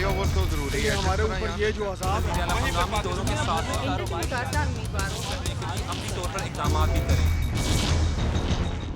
Flyover तो ज़रूरी है हमारे ऊपर ये जो अज़ाब है हंगामी दौरों के साथ में कारोबार करता उम्मीदवारों को। करने के लिए अमली तौर पर इक़दाम भी करें।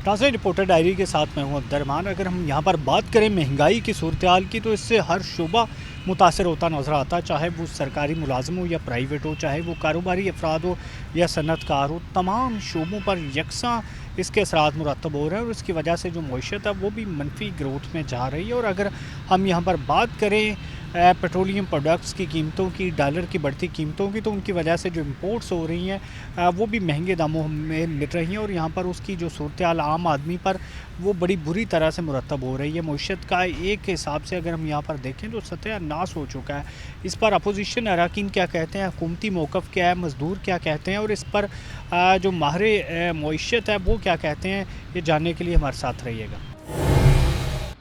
नाज़रीन, रिपोर्टर डायरी के साथ मैं हूं अब्दुर्रहमान। अगर हम यहाँ पर बात करें महंगाई की सूरत-ए-हाल की, तो इससे हर शोबा मुतासर होता नज़र आता है, चाहे वो सरकारी मुलाजम हो या प्राइवेट हो, चाहे वो कारोबारी अफराद हो या सनतकार हो। तमाम शोबों पर यकसा इसके असरात मुरतब हो रहे हैं और इसकी वजह से जो मईशत है वो भी मनफी ग्रोथ में जा रही है। और अगर हम यहाँ पर बात करें पेट्रोलियम प्रोडक्ट्स की कीमतों की, डॉलर की बढ़ती कीमतों की, तो उनकी वजह से जो इंपोर्ट्स हो रही हैं वो भी महंगे दामों में मिल रही हैं। और यहाँ पर उसकी जो सूरत-ए-हाल आम आदमी पर वो बड़ी बुरी तरह से मुरतब हो रही है। मईशत का एक हिसाब से अगर हम यहाँ पर देखें तो सत्यानाश हो चुका है। इस पर अपोजिशन अरकान क्या कहते हैं, हुकूमती मौक़िफ़ क्या है, मज़दूर क्या कहते हैं, और इस पर जो माहिर मईशत है वो क्या कहते हैं, ये जानने के लिए हमारे साथ रहिएगा।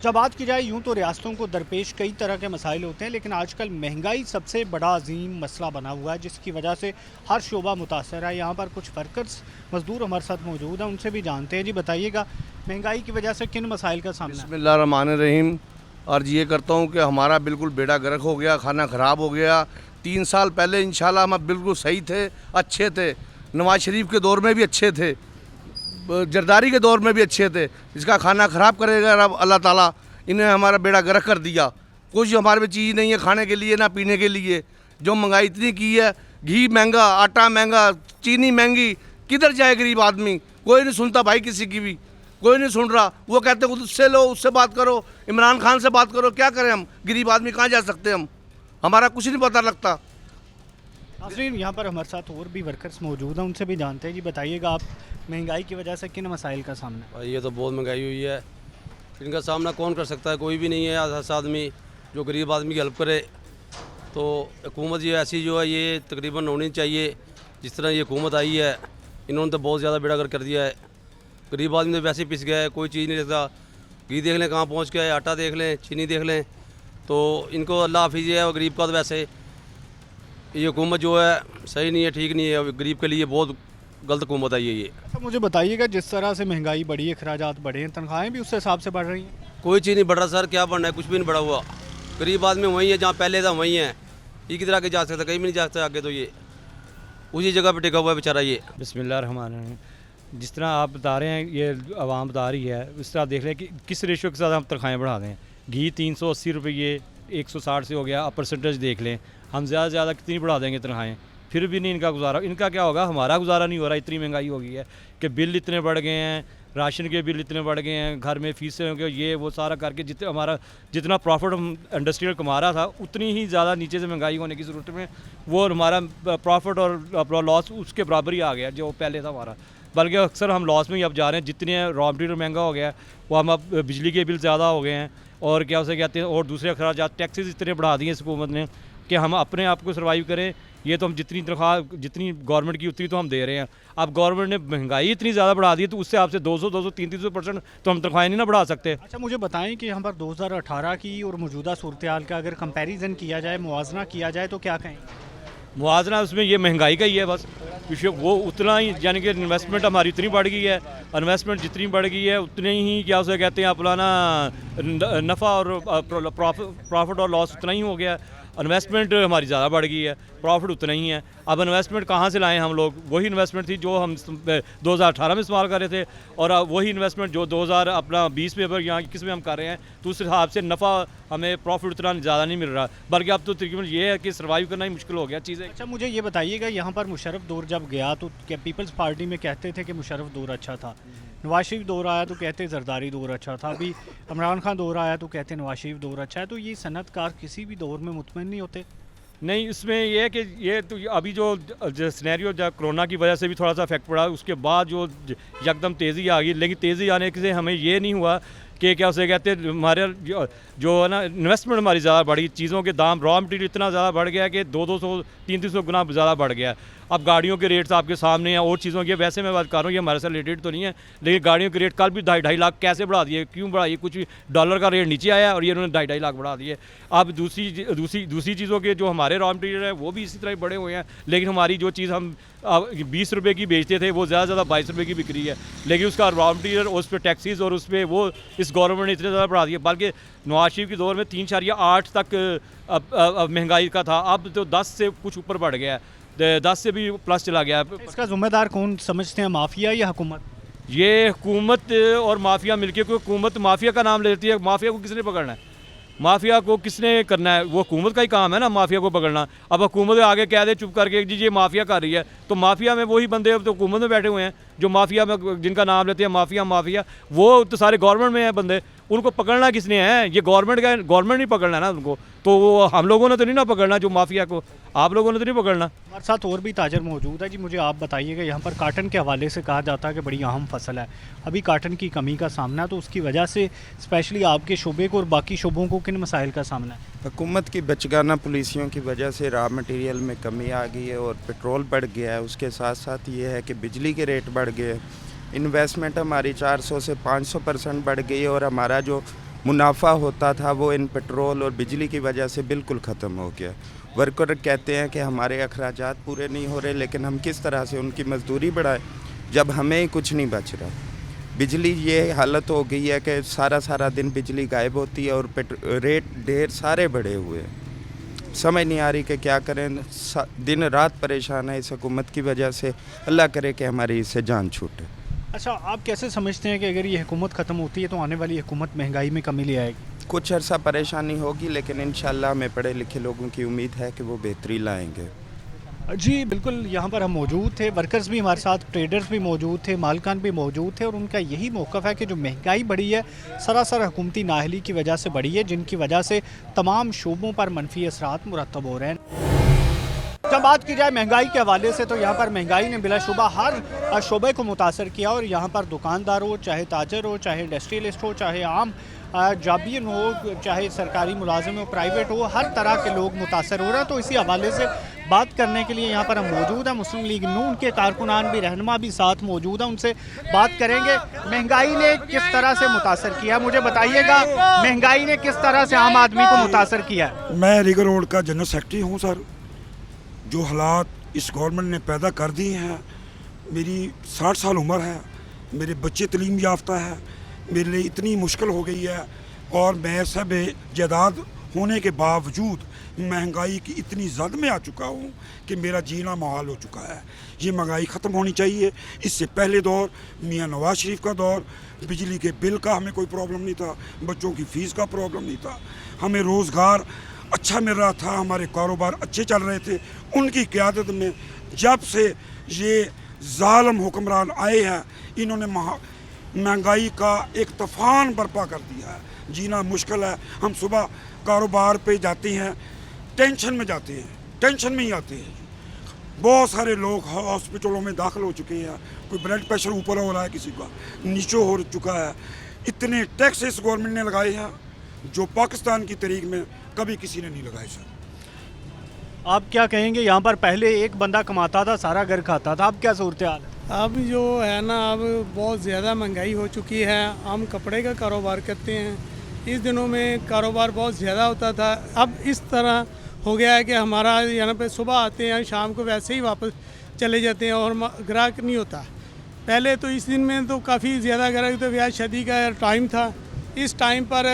जब बात की जाए यूँ तो रियासतों को दरपेश कई तरह के मसाइल होते हैं, लेकिन आजकल महंगाई सबसे बड़ा अजीम मसला बना हुआ है, जिसकी वजह से हर शोबा मुतासर है। यहाँ पर कुछ वर्कर्स मज़दूर हमारे साथ मौजूद हैं, उनसे भी जानते हैं। जी बताइएगा, महंगाई की वजह से किन मसाइल का सामना है? बिस्मिल्लाहिर्रहमानिर्रहीम। अर्ज़ ये करता हूँ कि हमारा बिल्कुल बेड़ा गर्क हो गया, खाना ख़राब हो गया। 3 साल पहले इंशाल्लाह हम बिल्कुल सही थे, अच्छे थे। नवाज शरीफ के दौर में भी अच्छे थे, जरदारी के दौर में भी अच्छे थे। इसका खाना ख़राब करेगा रब अल्लाह ताला। इन्हें हमारा बेड़ा गर्क कर दिया। कुछ हमारे में चीज़ नहीं है खाने के लिए ना पीने के लिए। जो महंगाई इतनी की है, घी महंगा, आटा महंगा, चीनी महंगी, किधर जाए गरीब आदमी? कोई नहीं सुनता भाई, किसी की भी कोई नहीं सुन रहा। वो कहते हैं उससे लो, उससे बात करो, इमरान खान से बात करो। क्या करें हम? गरीब आदमी कहाँ जा सकते हैं हम? हमारा कुछ नहीं पता लगता। नाज़रीन, यहाँ पर हमारे साथ और भी वर्कर्स मौजूद हैं, उनसे भी जानते हैं। जी बताइएगा, आप महंगाई की वजह से किन मसाइल का सामना है? भाई ये तो बहुत महंगाई हुई है, इनका सामना कौन कर सकता है? कोई भी नहीं है ऐसा आदमी जो गरीब आदमी की हेल्प करे। तो हुकूमत ये ऐसी जो है ये तकरीबन होनी चाहिए। जिस तरह ये हुकूमत आई है, इन्होंने तो बहुत ज़्यादा बेड़ा गर्क कर दिया है। गरीब आदमी तो वैसे ही पिस गया है, कोई चीज़ नहीं रखता। घी देख लें कहाँ पहुँच गया है, आटा देख लें, चीनी देख लें। तो इनको अल्लाह हाफिज़ है। और गरीब का तो वैसे ये हुकूमत जो है सही नहीं है, ठीक नहीं है। गरीब के लिए बहुत गलत हुकूमत आई है ये। अच्छा, मुझे बताइएगा, जिस तरह से महंगाई बढ़ी है, अखराजात बढ़े हैं, तनख्वाहें भी उस हिसाब से बढ़ रही हैं? कोई चीज़ नहीं बढ़ रहा सर, क्या बढ़ना है? कुछ भी नहीं बढ़ा हुआ। गरीब आदमी वहीं है जहाँ पहले था, वहीं है। ये किधर आगे जा सकता? कहीं भी नहीं जा सकता आगे। तो ये उसी जगह पे टिका हुआ है बेचारा ये। बिस्मिल्लाहिर्रहमानिर्रहीम। जिस तरह आप बता रहे हैं, ये आवाम बता रही है, उस तरह देख लें कि किस रेशो के साथ हम तनख्वाहें बढ़ा दें। घी 380 रुपये 160 से हो गया। अब परसेंटेज देख लें, हम ज़्यादा से ज़्यादा कितनी बढ़ा देंगे तनख्वाहें? फिर भी नहीं इनका गुजारा। इनका क्या होगा? हमारा गुजारा नहीं हो रहा। इतनी महंगाई हो गई है कि बिल इतने बढ़ गए हैं, राशन के बिल इतने बढ़ गए हैं, घर में फीसें हो गए, ये वो सारा करके जितना प्रॉफिट हम इंडस्ट्रियल कमा रहा था, उतनी ही ज़्यादा नीचे से महंगाई होने की ज़रूरत में वो हमारा प्रॉफिट और लॉस उसके बराबर ही आ गया जो पहले था हमारा। बल्कि अक्सर हम लॉस में ही अब जा रहे हैं। जितने रॉ मटीरियल महंगा हो गया है, वो हम अब बिजली के बिल ज़्यादा हो गए हैं, और क्या उसे कहते हैं, और दूसरे अखराजात टैक्सेस इतने बढ़ा दिए इस हुकूमत ने कि हम अपने आप को सर्वाइव करें। ये तो हम जितनी तनख्वाह जितनी गवर्नमेंट की उतनी तो हम दे रहे हैं। अब गवर्नमेंट ने महंगाई इतनी ज़्यादा बढ़ा दी है, तो उससे आपसे 200-300% तो हम तनख्वाहें नहीं ना बढ़ा सकते। अच्छा, मुझे बताएं कि यहाँ पर 2018 की और मौजूदा सूरत-ए-हाल का अगर कंपैरिजन किया जाए, मुआवजा किया जाए, तो क्या कहें? मुआवजा उसमें ये महंगाई का ही है बस। वो उतना ही, यानी कि इन्वेस्टमेंट हमारी इतनी बढ़ गई है। इन्वेस्टमेंट जितनी बढ़ गई है उतने ही क्या उसे कहते हैं अपना ना नफ़ा और प्रॉफिट और लॉस उतना ही हो गया। इन्वेस्टमेंट हमारी ज़्यादा बढ़ गई है, प्रॉफिट उतना ही है। अब इन्वेस्टमेंट कहाँ से लाएं हम लोग? वही इन्वेस्टमेंट थी जो हम 2018 में इस्तेमाल कर रहे थे, और वही इन्वेस्टमेंट जो 2020 में यहाँ 21 में हम कर रहे हैं। तो उस हिसाब से नफ़ा हमें प्रॉफिट उतना ज़्यादा नहीं मिल रहा, बल्कि अब तो तकरीबन ये है कि सर्वाइव करना ही मुश्किल हो गया चीज़ें। अच्छा, मुझे ये बताइएगा, यहाँ पर मुशर्रफ दौर जब गया तो क्या पीपल्स पार्टी में कहते थे कि मुशर्रफ दौर अच्छा था, नवाज शरीफ दौर आया तो कहते जरदारी दौर अच्छा था, अभी इमरान खान दौर आया तो कहते नवाज शरीफ दौर अच्छा है। तो ये सनतकार किसी भी दौर में मुतमईन नहीं होते? नहीं, इसमें ये है कि ये तो अभी जो सिनेरियो कोरोना की वजह से भी थोड़ा सा इफेक्ट पड़ा, उसके बाद जो एकदम तेज़ी आ गई। लेकिन तेज़ी आने से हमें ये नहीं हुआ कि क्या उसे कहते हैं, हमारे जो है ना इन्वेस्टमेंट हमारी ज़्यादा बढ़ी। चीज़ों के दाम, रॉ मटीरियल इतना ज़्यादा बढ़ गया कि 200-300 गुना ज़्यादा बढ़ गया। अब गाड़ियों के रेट्स आपके सामने हैं और चीज़ों की, वैसे मैं बात कर रहा हूँ ये हमारे साथ रिलेटेड तो नहीं है, लेकिन गाड़ियों के रेट कल भी 2.5 लाख कैसे बढ़ा दिए, क्यों बढ़ाइए, कुछ डॉलर का रेट नीचे आया और ये उन्होंने 2.5 लाख बढ़ा दिए। अब दूसरी चीज़ों के जो हमारे रॉ मटीरियल है वो भी इसी तरह बढ़े हुए हैं, लेकिन हमारी जो चीज़ हम 20 रुपये की बेचते थे वो ज़्यादा 22 रुपये की बिक रही है, लेकिन उसका रॉ मटीरियल उस पर टैक्सीज और उस पर वो इस गवर्नमेंट ने इतने ज़्यादा बढ़ा दिए, बल्कि नवाज शरीफ के दौर में 3.8 तक अब महंगाई का था, अब तो 10 से कुछ ऊपर बढ़ गया है, 10 से भी प्लस चला गया है। इसका जिम्मेदार कौन समझते हैं, माफिया या हुकूमत? ये हुकूमत और माफिया मिलके, कोई हुकूमत माफिया का नाम लेती है, माफिया को किसने पकड़ना है, माफिया को किसने करना है, वो हुकूमत का ही काम है ना माफिया को पकड़ना। अब हुकूमत आगे कह दे चुप करके जी ये माफिया कर रही है, तो माफिया में वही बंदे अब तो हुकूमत में बैठे हुए हैं जो माफिया में जिनका नाम लेते हैं माफिया, वो तो सारे गवर्नमेंट में हैं बंदे, उनको पकड़ना किसने है, ये गवर्नमेंट नहीं पकड़ना है ना उनको, तो वो हम लोगों ने तो नहीं ना पकड़ना, जो माफिया को आप लोगों ने तो नहीं पकड़ना। हमारे साथ और भी ताजर मौजूद है जी, मुझे आप बताइएगा, यहाँ पर काटन के हवाले से कहा जाता है कि बड़ी अहम फसल है, अभी काटन की कमी का सामना है, तो उसकी वजह से स्पेशली आपके शोबे को और बाकी शोबों को किन मसाइल का सामना है? हुकूमत की बचगाना पॉलिसियों की वजह से रॉ मटेरियल में कमी आ गई है और पेट्रोल बढ़ गया है, उसके साथ साथ ये है कि बिजली के रेट बढ़ गए, इन्वेस्टमेंट हमारी 400 से 500% बढ़ गई है और हमारा जो मुनाफा होता था वो इन पेट्रोल और बिजली की वजह से बिल्कुल ख़त्म हो गया। वर्कर कहते हैं कि हमारे अखराजात पूरे नहीं हो रहे, लेकिन हम किस तरह से उनकी मजदूरी बढ़ाएं जब हमें ही कुछ नहीं बच रहा। बिजली ये हालत हो गई है कि सारा दिन बिजली गायब होती है और रेट ढेर सारे बढ़े हुए हैं, समझ नहीं आ रही कि क्या करें, दिन रात परेशान है इस हुकूमत की वजह से। अल्लाह करे कि हमारी इससे जान छूटे। अच्छा, आप कैसे समझते हैं कि अगर ये हुकूमत ख़त्म होती है तो आने वाली हुकूमत महंगाई में कमी ले आएगी? कुछ अरसा परेशानी होगी, लेकिन इंशाल्लाह हमें पढ़े लिखे लोगों की उम्मीद है कि वो बेहतरी लाएंगे। जी बिल्कुल, यहाँ पर हम मौजूद थे, वर्कर्स भी हमारे साथ, ट्रेडर्स भी मौजूद थे, मालकान भी मौजूद थे, और उनका यही मौक़िफ़ है कि जो महंगाई बढ़ी है सरासर हुकूमती नाअहली की वजह से बढ़ी है, जिनकी वजह से तमाम शोबों पर मनफी असरात मुरतब हो रहे हैं। जब बात की जाए महंगाई के हवाले से तो यहाँ पर महंगाई ने बिलाशुबा हर शोबे को मुतासर किया, और यहाँ पर दुकानदार हो, चाहे ताजर हो, चाहे इंडस्ट्रियलिस्ट हो, चाहे आम जाबियन हो, चाहे सरकारी मुलाजिम हो, प्राइवेट हो, हर तरह के लोग मुतासर हो रहे हैं। तो इसी हवाले से बात करने के लिए यहाँ पर हम मौजूद हैं, मुस्लिम लीग नून के कारकुनान भी, रहनुमा भी साथ मौजूद हैं, उनसे बात करेंगे महंगाई ने किस तरह से मुतासर किया। मुझे बताइएगा, महंगाई ने किस तरह से आम आदमी को मुतासर किया है? मैं रिगर रोड का जनरल सेक्रेटरी हूँ सर। जो हालात इस गवर्नमेंट ने पैदा कर दिए हैं, मेरी 60 साल उम्र है, मेरे बच्चे तलीम याफ्ता है, मेरे लिए इतनी मुश्किल हो गई है, और मैं सब जायदाद होने के बावजूद महंगाई की इतनी जद में आ चुका हूँ कि मेरा जीना मुहाल हो चुका है। ये महंगाई ख़त्म होनी चाहिए। इससे पहले दौर मियां नवाज शरीफ का दौर, बिजली के बिल का हमें कोई प्रॉब्लम नहीं था, बच्चों की फ़ीस का प्रॉब्लम नहीं था, हमें रोज़गार अच्छा मिल रहा था, हमारे कारोबार अच्छे चल रहे थे। उनकी क़यादत में जब से ये ज़ालिम हुक्मरान आए हैं, इन्होंने महंगाई का एक तूफ़ान बर्पा कर दिया है। जीना मुश्किल है। हम सुबह कारोबार पे जाते हैं, टेंशन में जाते हैं, टेंशन में ही आते हैं। बहुत सारे लोग हॉस्पिटलों में दाखिल हो चुके हैं, कोई ब्लड प्रेशर ऊपर हो रहा है, किसी का नीचे हो चुका है। इतने टैक्स इस गवर्नमेंट ने लगाए हैं जो पाकिस्तान की तारीख में कभी किसी ने नहीं लगाए सर। आप क्या कहेंगे, यहाँ पर पहले एक बंदा कमाता था, सारा घर खाता था, अब क्या सूरत हाल है? अब जो है ना, अब बहुत ज़्यादा महंगाई हो चुकी है। हम कपड़े का कारोबार करते हैं, इस दिनों में कारोबार बहुत ज़्यादा होता था, अब इस तरह हो गया है कि हमारा यहाँ पे सुबह आते हैं, शाम को वैसे ही वापस चले जाते हैं और ग्राहक नहीं होता। पहले तो इस दिन में तो काफ़ी ज़्यादा ग्राहक, तो ब्याह शादी का टाइम था, इस टाइम पर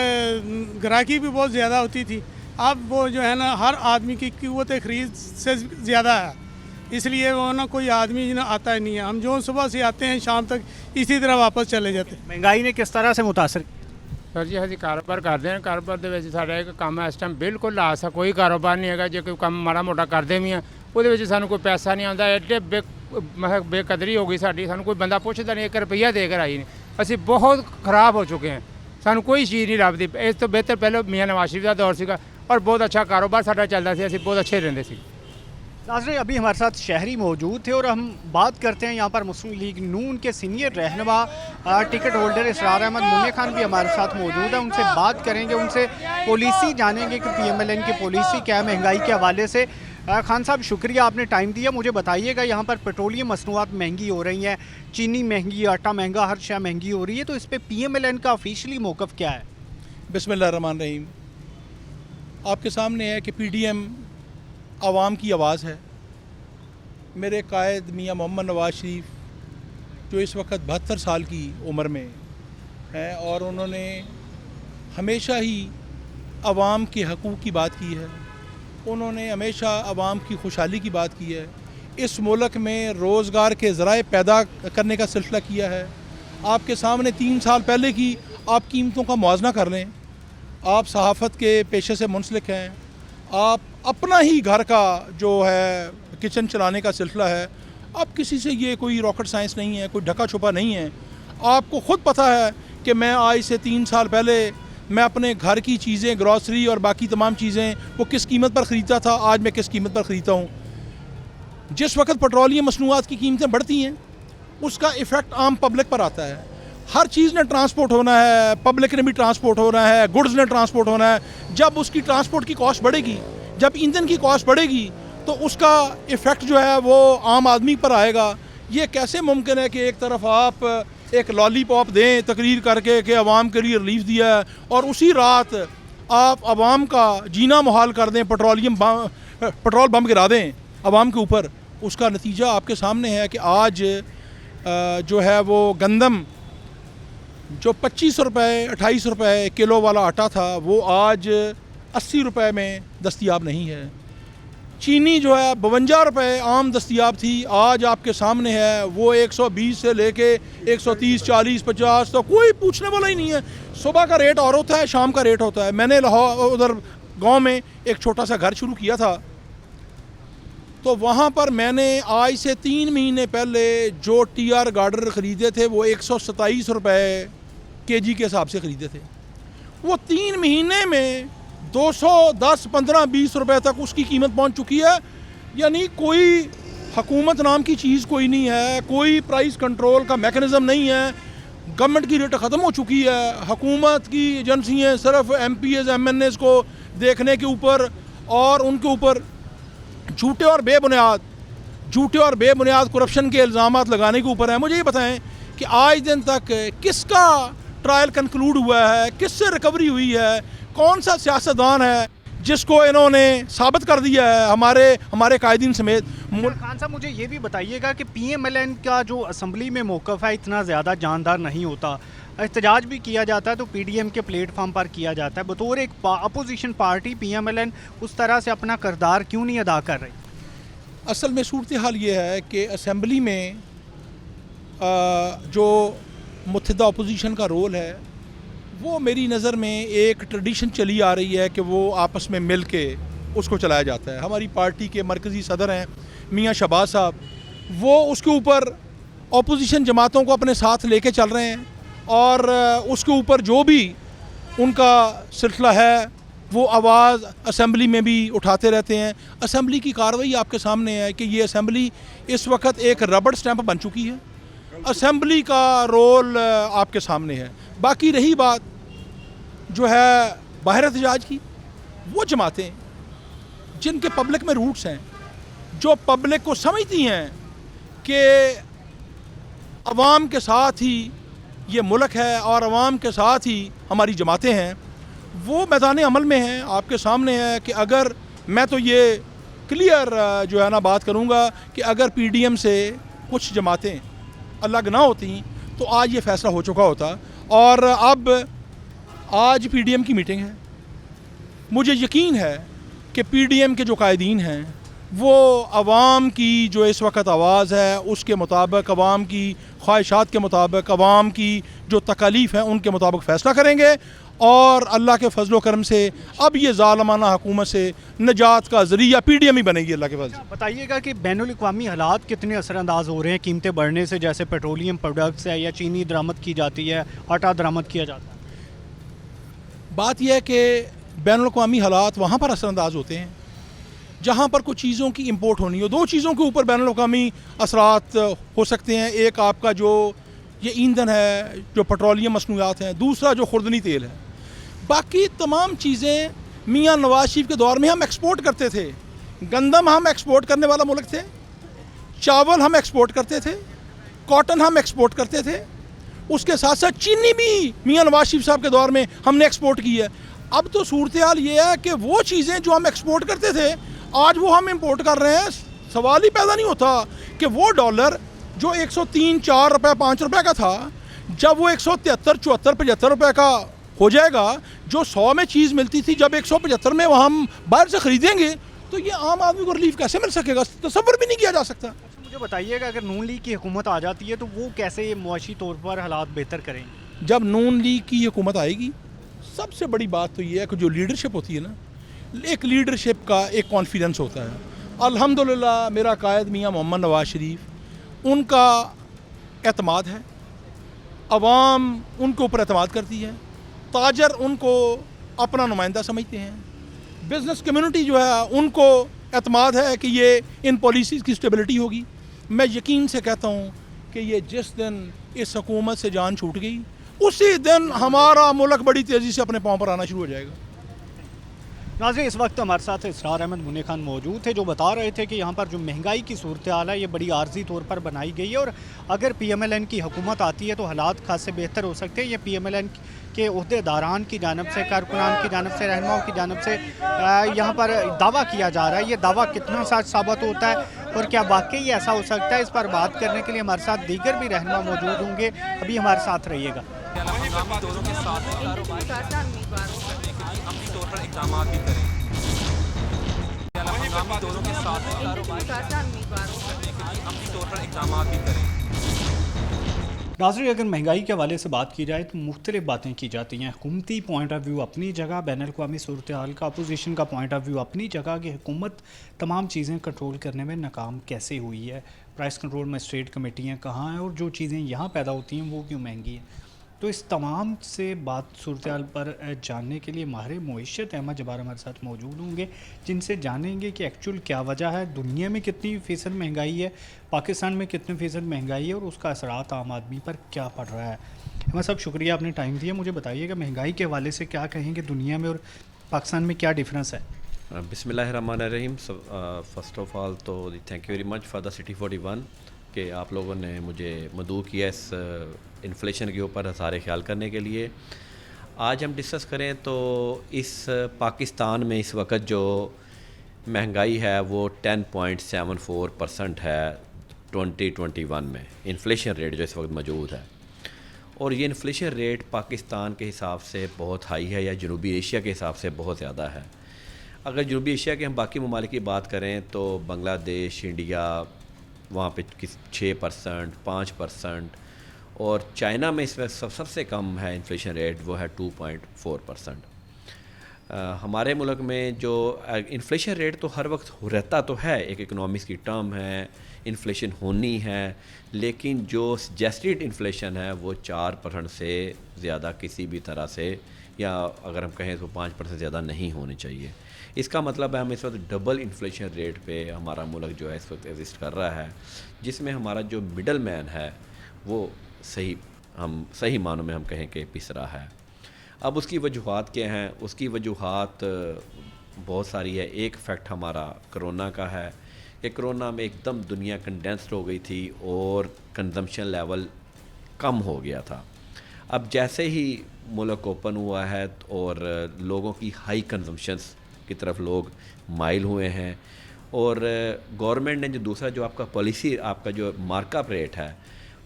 ग्राहकी भी बहुत ज़्यादा होती थी। अब वो जो है ना, हर आदमी की क़ुव्वत ख़रीद से ज़्यादा है, इसलिए वो ना कोई आदमी ना आता ही नहीं है। हम जो सुबह से आते हैं शाम तक इसी तरह वापस चले जाते हैं। महंगाई ने किस तरह से मुतासर? सर जी, ਅਸੀਂ ਕਾਰੋਬਾਰ ਕਰਦੇ ਹਾਂ। ਕਾਰੋਬਾਰ ਦੇ ਵਿੱਚ ਸਾਡਾ ਇੱਕ ਕੰਮ ਇਸ ਟਾਈਮ ਬਿਲਕੁਲ ਲਾਸ ਆ, ਕੋਈ ਕਾਰੋਬਾਰ ਨਹੀਂ ਹੈਗਾ। ਜੇ ਕੋਈ ਕੰਮ ਮਾੜਾ ਮੋਟਾ ਕਰਦੇ ਵੀ ਆ, ਉਹਦੇ ਵਿੱਚ ਸਾਨੂੰ ਕੋਈ ਪੈਸਾ ਨਹੀਂ ਆਉਂਦਾ। ਐਡੇ ਬੇਕਦਰੀ ਹੋ ਗਈ ਸਾਡੀ, ਸਾਨੂੰ ਕੋਈ ਬੰਦਾ ਪੁੱਛਦਾ ਨਹੀਂ, 1 ਰੁਪਈਆ ਦੇ ਕੇ ਰਾਜੀ ਨਹੀਂ। ਅਸੀਂ ਬਹੁਤ ਖਰਾਬ ਹੋ ਚੁੱਕੇ ਹਾਂ, ਸਾਨੂੰ ਕੋਈ ਚੀਜ਼ ਨਹੀਂ ਲੱਭਦੀ। ਇਸ ਤੋਂ ਬਿਹਤਰ ਪਹਿਲਾਂ ਮੀਆਂ ਨਵਾਜ਼ ਸ਼ਰੀਫ ਦਾ ਦੌਰ ਸੀਗਾ ਔਰ ਬਹੁਤ ਅੱਛਾ ਕਾਰੋਬਾਰ ਸਾਡਾ ਚੱਲਦਾ ਸੀ, ਅਸੀਂ ਬਹੁਤ ਅੱਛੇ ਰਹਿੰਦੇ ਸੀ। नाज़रीन, अभी हमारे साथ शहरी मौजूद थे और हम बात करते हैं यहाँ पर मुस्लिम लीग नून के सीनियर रहनुमा टिकट होल्डर इसरार अहमद मुन्ने खान भी हमारे साथ मौजूद है। उनसे बात करेंगे, उनसे पॉलिसी जानेंगे कि PMLN की पॉलिसी क्या है महंगाई के हवाले से। खान साहब शुक्रिया आपने टाइम दिया। मुझे बताइएगा यहाँ पर पेट्रोलियम मसनूआत महंगी हो रही हैं, चीनी महंगी, आटा महंगा, हर शय महंगी हो रही है, तो इस पर PMLN का ऑफिशियली मौक़िफ़ क्या है? बिस्मिल्लाहिर्रहमानिर्रहीम। आपके सामने है कि PDM आवाम की आवाज़ है। मेरे कायद मियाँ मोहम्मद नवाज शरीफ जो इस वक्त 72 साल की उम्र में हैं और उन्होंने हमेशा ही आवाम के हकूक़ की बात की है, उन्होंने हमेशा आवाम की खुशहाली की बात की है। इस मुल्क में रोज़गार के ज़राए पैदा करने का सिलसिला किया है। आपके सामने 3 साल पहले की आप कीमतों का मुआवजा कर लें। आप सहाफ़त के पेशे से मुंसलिक हैं, आप अपना ही घर का जो है किचन चलाने का सिलसिला है। अब किसी से ये कोई रॉकेट साइंस नहीं है, कोई ढका छुपा नहीं है। आपको ख़ुद पता है कि मैं आज से 3 साल पहले मैं अपने घर की चीज़ें, ग्रॉसरी और बाकी तमाम चीज़ें वो किस कीमत पर ख़रीदता था, आज मैं किस कीमत पर ख़रीदता हूँ। जिस वक्त पेट्रोलियम मसनूआत की कीमतें बढ़ती हैं उसका इफ़ेक्ट आम पब्लिक पर आता है। हर चीज़ ने ट्रांसपोर्ट होना है, पब्लिक ने भी ट्रांसपोर्ट होना है, गुड्स ने ट्रांसपोर्ट होना है। जब उसकी ट्रांसपोर्ट की कॉस्ट बढ़ेगी, जब ईंधन की कॉस्ट बढ़ेगी, तो उसका इफ़ेक्ट जो है वो आम आदमी पर आएगा। ये कैसे मुमकिन है कि एक तरफ आप एक लॉलीपॉप दें तकरीर करके कि अवाम के लिए रिलीफ दिया है और उसी रात आप अवाम का जीना मुहाल कर दें, पेट्रोल बम गिरा दें अवाम के ऊपर। उसका नतीजा आपके सामने है कि आज जो है वो गंदम जो 25 रुपये 28 रुपये किलो वाला आटा था वो आज 80 रुपये में दस्तयाब नहीं है। चीनी जो है 52 रुपये आम दस्तयाब थी, आज आपके सामने है वो 120 से लेके 130, 40, 50, तो कोई पूछने वाला ही नहीं है। सुबह का रेट और होता है, शाम का रेट होता है। मैंने लाहौर उधर गांव में एक छोटा सा घर शुरू किया था, तो वहाँ पर मैंने आज से 3 महीने पहले जो TR गार्डर ख़रीदे थे वो 127 रुपये kg के हिसाब से ख़रीदे थे। वो 3 महीने में 210, 15, 20 रुपये तक उसकी कीमत पहुंच चुकी है। यानी कोई हुकूमत नाम की चीज़ कोई नहीं है, कोई प्राइस कंट्रोल का मेकनिज़म नहीं है। गवर्नमेंट की रेट ख़त्म हो चुकी है। हुकूमत की एजेंसियाँ सिर्फ MPs MNAs को देखने के ऊपर और उनके ऊपर झूठे और बेबुनियाद करप्शन के इल्ज़ामात लगाने के ऊपर है। मुझे ये बताएं कि आज दिन तक किसका ट्रायल कंक्लूड हुआ है, किससे रिकवरी हुई है, कौन सा सियासतदान है जिसको इन्होंने साबित कर दिया है हमारे कायदीन समेत। खान साहब मुझे ये भी बताइएगा कि PMLN का जो असम्बली में मौक़िफ़ है इतना ज़्यादा जानदार नहीं होता, एहतजाज भी किया जाता है तो PDM के प्लेटफार्म पर किया जाता है। बतौर एक अपोजिशन पार्टी PMLN उस तरह से अपना किरदार क्यों नहीं अदा कर रही? असल में सूरत हाल ये है कि असम्बली में जो मुत्तहिदा अपोजिशन का रोल है वो मेरी नज़र में एक ट्रेडिशन चली आ रही है कि वो आपस में मिल के उसको चलाया जाता है। हमारी पार्टी के मरकज़ी सदर हैं मियाँ शहबाज साहब, वो उसके ऊपर अपोजिशन जमातों को अपने साथ लेके चल रहे हैं और उसके ऊपर जो भी उनका सिलसिला है वो आवाज़ असम्बली में भी उठाते रहते हैं। असम्बली की कार्रवाई आपके सामने है कि ये असम्बली इस वक्त एक रबड़ स्टैंप बन चुकी है। असम्बली का रोल आपके सामने है। बाकी रही बात जो है बाहर एहतजाज की, वो जमातें जिनके पब्लिक में रूट्स हैं, जो पब्लिक को समझती हैं कि अवाम के साथ ही ये मुल्क है और अवाम के साथ ही हमारी जमातें हैं, वो मैदान अमल में हैं। आपके सामने है कि अगर मैं तो ये क्लियर जो है ना बात करूँगा कि अगर PDM से कुछ जमातें अलग ना होती तो आज ये फ़ैसला हो चुका होता। और अब आज PDM की मीटिंग है। मुझे यकीन है कि PDM के जो कायदीन हैं वो अवाम की जो इस वक्त आवाज़ है उसके मुताबिक, अवाम की ख्वाहिशात के मुताबिक, अवाम की जो तकालीफ़ हैं उनके मुताबिक फ़ैसला करेंगे और अल्लाह के फजल करम से अब ये ज़ालिमाना हुकूमत से निजात का ज़रिया PDM ही बनेगी अल्लाह के फजल। बताइएगा कि बैनुल-अक़वामी हालात कितने असरअंदाज हो रहे हैं कीमतें बढ़ने से, जैसे पेट्रोलियम प्रोडक्ट्स है या चीनी दरामद की जाती है, आटा दरामद किया जाता है। बात यह है कि बैनुल-अक़वामी हालात वहाँ पर असरअंदाज होते हैं जहाँ पर कुछ चीज़ों की इंपोर्ट होनी हो। 2 चीज़ों के ऊपर बैनुल-अक़वामी असरात हो सकते हैं। एक आपका जो ये ईंधन है, जो पेट्रोलियम मसनूआत हैं, दूसरा जो खुर्दनी तेल है। बाकी तमाम चीज़ें मियाँ नवाज शरीफ के दौर में हम एक्सपोर्ट करते थे। गंदम हम एक्सपोर्ट करने वाला मुल्क थे, चावल हम एक्सपोर्ट करते थे, कॉटन हम एक्सपोर्ट करते थे, उसके साथ साथ चीनी भी मियां नवाज शरीफ साहब के दौर में हमने एक्सपोर्ट की है। अब तो सूरत हाल ये है कि वो चीज़ें जो हम एक्सपोर्ट करते थे आज वो हम इंपोर्ट कर रहे हैं। सवाल ही पैदा नहीं होता कि वो डॉलर जो 103, 4 रुपये, 5 रुपये का था, जब वो 173, 74, 75 रुपये का हो जाएगा, जो 100 में चीज़ मिलती थी जब 175 में वह हम बाहर से ख़रीदेंगे, तो ये आम आदमी को रिलीफ कैसे मिल सकेगा? तसव्वुर भी नहीं किया जा सकता। मुझे बताइएगा, अगर नून लीग की हुकूमत आ जाती है तो वो कैसे मुआशी तौर पर हालात बेहतर करेंगे? जब नून लीग की हुकूमत आएगी, सबसे बड़ी बात तो ये है कि जो लीडरशिप होती है ना, एक लीडरशिप का एक कॉन्फिडेंस होता है। अल्हम्दुलिल्लाह मेरा कायद मियां मोहम्मद नवाज शरीफ, उनका एतमाद है, अवाम उनके ऊपर एतमाद करती है, ताजर उनको अपना नुमाइंदा समझते हैं, बिज़नेस कम्युनिटी जो है उनको एतमाद है कि ये इन पॉलिसीज़ की स्टेबिलिटी होगी। मैं यकीन से कहता हूँ कि ये जिस दिन इस हुकूमत से जान छूट गई, उसी दिन हमारा मुल्क बड़ी तेज़ी से अपने पाँव पर आना शुरू हो जाएगा। नाज़रीन, इस वक्त हमारे साथ इसरार अहमद मुन्नी खान मौजूद थे, जो बता रहे थे कि यहाँ पर जो महंगाई की सूरत हाल है ये बड़ी आर्जी तौर पर बनाई गई है और अगर PMLN की हुकूमत आती है तो हालात खासे बेहतर हो सकते हैं। ये PMLN के अहदेदारान की जानब से, कारकुनान की जानब से, रहनुमाओं की जानब से यहाँ पर दावा किया जा रहा है। ये दावा कितना सच साबित होता है और क्या वाकई ऐसा हो सकता है, इस पर बात करने के लिए हमारे साथ दीगर भी रहनुमा मौजूद होंगे। अभी हमारे साथ रहिएगा। हंगामी दौरों के साथ कारोबार करने के लिए अपनी तौर पर इक़दाम भी करें। हंगामी दौरों के साथ कारोबार करने के लिए अपनी तौर पर इक़दाम भी करें। नाज़रीन, अगर महंगाई के हवाले से बात की जाए तो मुख्तलिफ बातें की जाती हैं। हुकूमती पॉइंट ऑफ व्यू अपनी जगह, बैन अल-अक़वामी सूरत हाल का, अपोजिशन का पॉइंट ऑफ व्यू अपनी जगह कि हुकूमत तमाम चीज़ें कंट्रोल करने में नाकाम कैसे हुई है, प्राइस कंट्रोल में स्टेट कमेटियाँ कहाँ हैं और जो चीज़ें यहाँ पैदा होती हैं वो क्यों महंगी हैं। तो इस तमाम से बात सूरत हाल पर जानने के लिए माहिर मईशत अहमद जब्बार हमारे साथ मौजूद होंगे, जिनसे जानेंगे कि एक्चुअल क्या वजह है, दुनिया में कितनी फ़ीसद महंगाई है, पाकिस्तान में कितने फ़ीसद महंगाई है और उसका असरात आम आदमी पर क्या पड़ रहा है। अहमद साहब, शुक्रिया आपने टाइम दिया। मुझे बताइएगा महंगाई के हवाले से क्या कहेंगे, दुनिया में और पाकिस्तान में क्या डिफरेंस है? बिस्मिल्लाहिर्रहमानिर्रहीम। फ़र्स्ट ऑफ़ ऑल तो thank you very much for the city 41 कि आप लोगों ने मुझे मदऊ किया इस इन्फ्लेशन के ऊपर सारे ख्याल करने के लिए। आज हम डिस्कस करें तो इस पाकिस्तान में इस वक्त जो महंगाई है वो 10.74% है 2021 में इन्फ्लेशन रेट जो इस वक्त मौजूद है। और ये इन्फ्लेशन रेट पाकिस्तान के हिसाब से बहुत हाई है या जनूबी एशिया के हिसाब से बहुत ज़्यादा है। अगर जनूबी एशिया के हम बाकी ममालिक की बात करें तो बांग्लादेश, इंडिया, वहाँ पे 6%, 5%, और चाइना में इसमें सबसे कम है इन्फ्लेशन रेट, वो है 2.4%। हमारे मुल्क में जो इन्फ्लेशन रेट तो हर वक्त रहता तो है, एक इकोनॉमिक्स की टर्म है, इन्फ्लेशन होनी है, लेकिन जो सजेस्टेड इन्फ्लेशन है वो 4% से ज़्यादा किसी भी तरह से, या अगर हम कहें तो 5% ज़्यादा नहीं होनी चाहिए। इसका मतलब है हम इस वक्त डबल इन्फ्लेशन रेट पे हमारा मुल्क जो है इस वक्त एग्जिस्ट कर रहा है, जिसमें हमारा जो मिडल मैन है वो सही मानों में हम कहें कि पिस रहा है। अब उसकी वजूहात क्या हैं? उसकी वजूहात बहुत सारी है। एक फैक्ट हमारा कोरोना का है कि कोरोना में एकदम दुनिया कंडेंस्ड हो गई थी और कंजम्पशन लेवल कम हो गया था। अब जैसे ही मुल्क ओपन हुआ है और लोगों की हाई कंजम्पशंस की तरफ लोग माइल हुए हैं, और गवर्नमेंट ने जो दूसरा जो आपका पॉलिसी, आपका जो मार्कअप रेट है,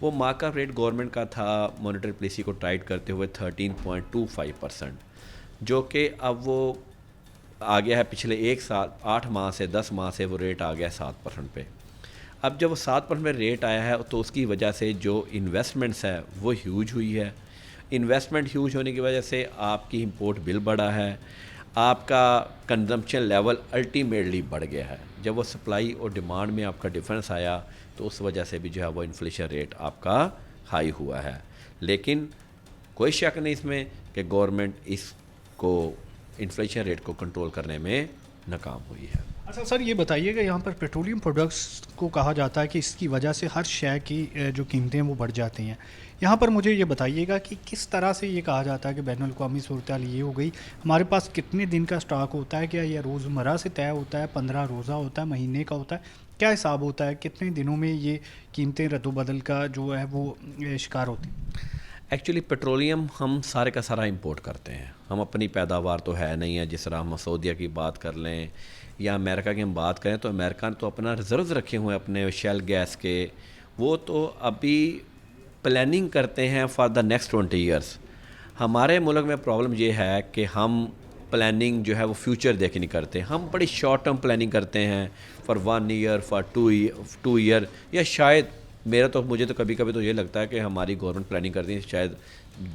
वो मार्कअप रेट गवर्नमेंट का था मॉनेटरी पॉलिसी को टाइट करते हुए 13.25%, जो कि अब वो आ गया है पिछले 1 साल 8 माह से 10 माह से वो रेट आ गया 7% पे। अब जब वो 7% पे रेट आया है तो उसकी वजह से जो इन्वेस्टमेंट्स है वो ह्यूज हुई है। इन्वेस्टमेंट ह्यूज होने की वजह से आपकी इंपोर्ट बिल बढ़ा है, आपका कंजम्पशन लेवल अल्टीमेटली बढ़ गया है। जब वो सप्लाई और डिमांड में आपका डिफरेंस आया तो उस वजह से भी जो है वो इन्फ्लेशन रेट आपका हाई हुआ है। लेकिन कोई शक नहीं इसमें कि गवर्नमेंट इसको इन्फ्लेशन रेट को कंट्रोल करने में नाकाम हुई है। अच्छा सर, ये बताइएगा, यहाँ पर पेट्रोलियम प्रोडक्ट्स को कहा जाता है कि इसकी वजह से हर शय की जो कीमतें हैं वो बढ़ जाती हैं। यहाँ पर मुझे ये बताइएगा कि किस तरह से ये कहा जाता है कि बैनुल अक़वामी सूरत-ए-हाल ये हो गई, हमारे पास कितने दिन का स्टॉक होता है, क्या यह रोज़मर्रा से तय होता है, 15 रोज़ा होता है, महीने का होता है, क्या हिसाब होता है, कितने दिनों में ये कीमतें रद्द-ओ-बदल का जो है वो शिकार होती हैं? एक्चुअली पेट्रोलियम हम सारे का सारा इंपोर्ट करते हैं, हम अपनी पैदावार तो है नहीं है। जिस तरह हम सऊदीया की बात कर लें या अमेरिका की हम बात करें, तो अमेरिका ने तो अपना रिजर्व्स रखे हुए हैं अपने शेल गैस के, वो तो अभी प्लानिंग करते हैं फॉर द नेक्स्ट 20 ईयर्स। हमारे मुल्क में प्रॉब्लम ये है कि हम प्लानिंग जो है वो फ्यूचर देख नहीं करते, हम बड़ी शॉर्ट टर्म प्लानिंग करते हैं फॉर 1 ईयर, फॉर 2 ईयर, या शायद मुझे तो कभी कभी तो ये लगता है कि हमारी गवर्नमेंट प्लानिंग करती है शायद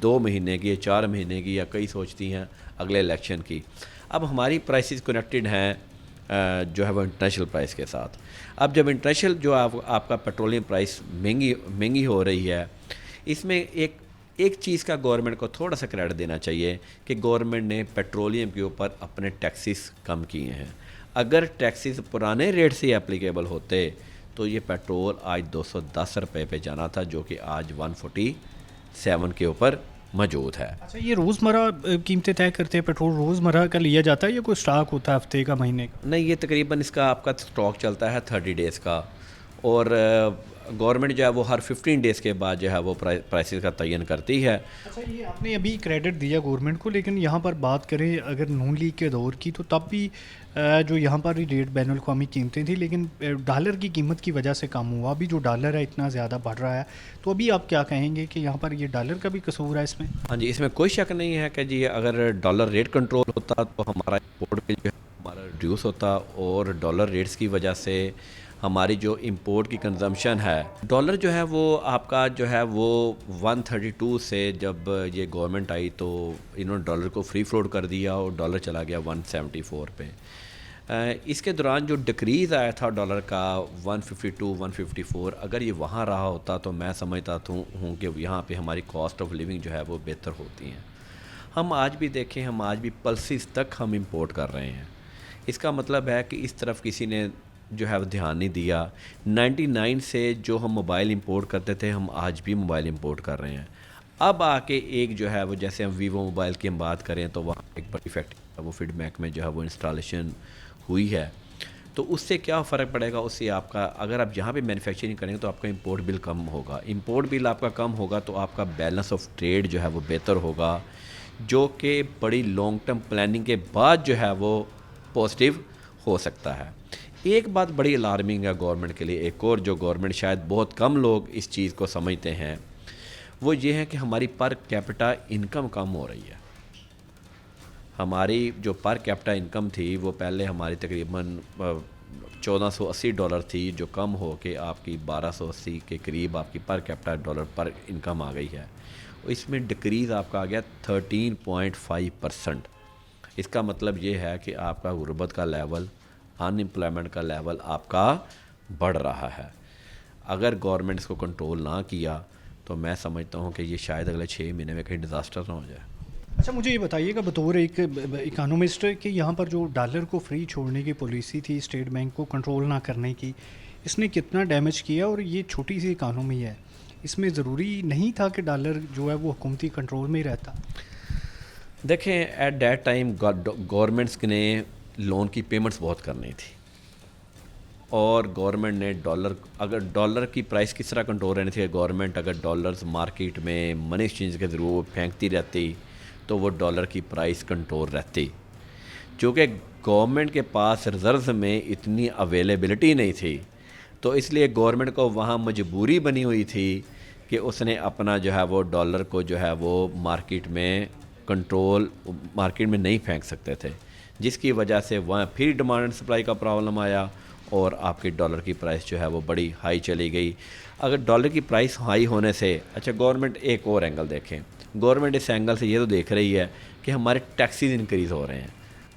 2 महीने की या 4 महीने की, या कई सोचती हैं अगले इलेक्शन की। अब हमारी प्राइसेस कनेक्टेड हैं जो है वो इंटरनेशनल प्राइस के साथ। अब जब इंटरनेशनल जो आपका पेट्रोलियम प्राइस महंगी हो रही है, इसमें एक चीज़ का गवर्नमेंट को थोड़ा सा क्रेडिट देना चाहिए कि गवर्नमेंट ने पेट्रोलियम के ऊपर अपने टैक्सेस कम किए हैं। अगर टैक्सेस पुराने रेट से एप्लीकेबल होते तो ये पेट्रोल आज 210 रुपये पे जाना था, जो कि आज 147 के ऊपर मौजूद है। अच्छा, ये रोज़मर्रा कीमतें तय करते हैं, पेट्रोल रोज़मर्रा का लिया जाता है या कोई स्टॉक होता है हफ्ते का, महीने का? नहीं, ये तकरीबन इसका आपका स्टॉक चलता है 30 डेज़ का, और गवर्नमेंट जो है वो हर 15 डेज़ के बाद जो है वो प्राइसेस का तयन करती है। अच्छा, ये आपने अभी क्रेडिट दिया गवर्नमेंट को, लेकिन यहाँ पर बात करें अगर नून लीग के दौर की, तो तब भी जो यहाँ पर रेट बैनुल अक़वामी कीमतें थी, लेकिन डॉलर की कीमत की वजह से कम हुआ। अभी जो डॉलर है इतना ज़्यादा बढ़ रहा है, तो अभी आप क्या कहेंगे कि यहाँ पर ये डॉलर का भी कसूर है इसमें? हाँ जी, इसमें कोई शक नहीं है कि जी अगर डॉलर रेट कंट्रोल होता तो हमारा इंपोर्ट भी जो है हमारा रिड्यूस होता, और डॉलर रेट्स की वजह से हमारी जो इंपोर्ट की कंजम्पशन है, डॉलर जो है वो आपका जो है वो 132 से जब ये गवर्नमेंट आई तो इन्होंने डॉलर को फ्री फ्लोट कर दिया और डॉलर चला गया 174 पे। इसके दौरान जो डिक्रीज़ आया था डॉलर का 152, 154, अगर ये वहाँ रहा होता तो मैं समझता हूँ कि यहाँ पे हमारी कॉस्ट ऑफ लिविंग जो है वो बेहतर होती हैं। हम आज भी देखें, हम आज भी पल्सेस तक हम इंपोर्ट कर रहे हैं। इसका मतलब है कि इस तरफ किसी ने जो है वो ध्यान नहीं दिया। 99 से जो हम मोबाइल इंपोर्ट करते थे, हम आज भी मोबाइल इंपोर्ट कर रहे हैं। अब आके एक जो है वो, जैसे हम वीवो मोबाइल की हम बात करें तो वहाँ एक बड़ी फैक्ट्री वो फीडबैक में जो है वो इंस्टॉलेशन हुई है, तो उससे क्या फ़र्क पड़ेगा? उससे आपका, अगर आप यहाँ पे मैन्युफैक्चरिंग करेंगे तो आपका इंपोर्ट बिल कम होगा। इंपोर्ट बिल आपका कम होगा तो आपका बैलेंस ऑफ ट्रेड जो है वो बेहतर होगा, जो कि बड़ी लॉन्ग टर्म प्लानिंग के बाद जो है वो पॉजिटिव हो सकता है। एक बात बड़ी अलार्मिंग है गवर्नमेंट के लिए, एक और जो गवर्नमेंट शायद बहुत कम लोग इस चीज़ को समझते हैं, वो ये है कि हमारी पर कैपिटा इनकम कम हो रही है। हमारी जो पर कैपिटा इनकम थी वो पहले हमारी तकरीबन $1480 थी, जो कम हो के आपकी 1280 के करीब आपकी पर कैपिटा डॉलर पर इनकम आ गई है। इसमें डिक्रीज़ आपका आ गया 13.5%। इसका मतलब ये है कि आपका गुर्बत का लेवल, अनएम्प्लॉयमेंट का लेवल आपका बढ़ रहा है। अगर गवर्नमेंट इसको कंट्रोल ना किया तो मैं समझता हूँ कि ये शायद अगले 6 महीने में कहीं डिज़ास्टर ना हो जाए। अच्छा, मुझे ये बताइएगा बतौर एक इकोनॉमिस्ट कि यहाँ पर जो डॉलर को फ्री छोड़ने की पॉलिसी थी, स्टेट बैंक को कंट्रोल ना करने की, इसने कितना डैमेज किया? और ये छोटी सी इकानमी है, इसमें ज़रूरी नहीं था कि डॉलर जो है वो हुकूमती कंट्रोल में ही रहता? देखें, एट दैट टाइम गवर्नमेंट्स ने लोन की पेमेंट्स बहुत करनी थी, और गवर्नमेंट ने डॉलर की प्राइस किस तरह कंट्रोल रहनी थी? गवर्नमेंट अगर डॉलर्स मार्केट में मनी एक्सचेंज के थ्रू फेंकती रहती तो वो डॉलर की प्राइस कंट्रोल रहती। चूँकि गवर्नमेंट के पास रिजर्व में इतनी अवेलेबिलिटी नहीं थी, तो इसलिए गवर्नमेंट को वहाँ मजबूरी बनी हुई थी कि उसने अपना जो है वो डॉलर को जो है वो मार्केट में नहीं फेंक सकते थे, जिसकी वजह से वहाँ फिर डिमांड एंड सप्लाई का प्रॉब्लम आया और आपकी डॉलर की प्राइस जो है वो बड़ी हाई चली गई। अगर डॉलर की प्राइस हाई होने से, अच्छा गवर्नमेंट एक और एंगल देखें, गवर्नमेंट इस एंगल से ये तो देख रही है कि हमारे टैक्सेस इंक्रीज़ हो रहे हैं,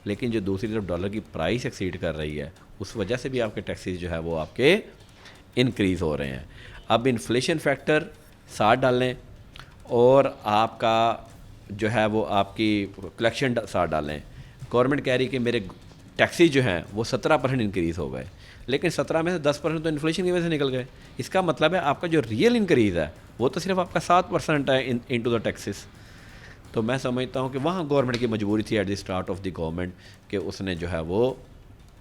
लेकिन जो दूसरी तरफ डॉलर की प्राइस एक्सीड कर रही है उस वजह से भी आपके टैक्सेस जो है वो आपके इंक्रीज़ हो रहे हैं। अब इन्फ्लेशन फैक्टर साथ डालें और आपका जो है वो आपकी कलेक्शन साथ डालें। गवर्नमेंट कह रही कि मेरे टैक्सी जो हैं वो 17% इंक्रीज़ हो गए, लेकिन 17 में से 10% तो इन्फ्लेशन की वजह से निकल गए। इसका मतलब है आपका जो रियल इंक्रीज़ है वो तो सिर्फ आपका 7% है इनटू द टैक्सेस। तो मैं समझता हूँ कि वहाँ गवर्नमेंट की मजबूरी थी at the start of the government कि उसने जो है वो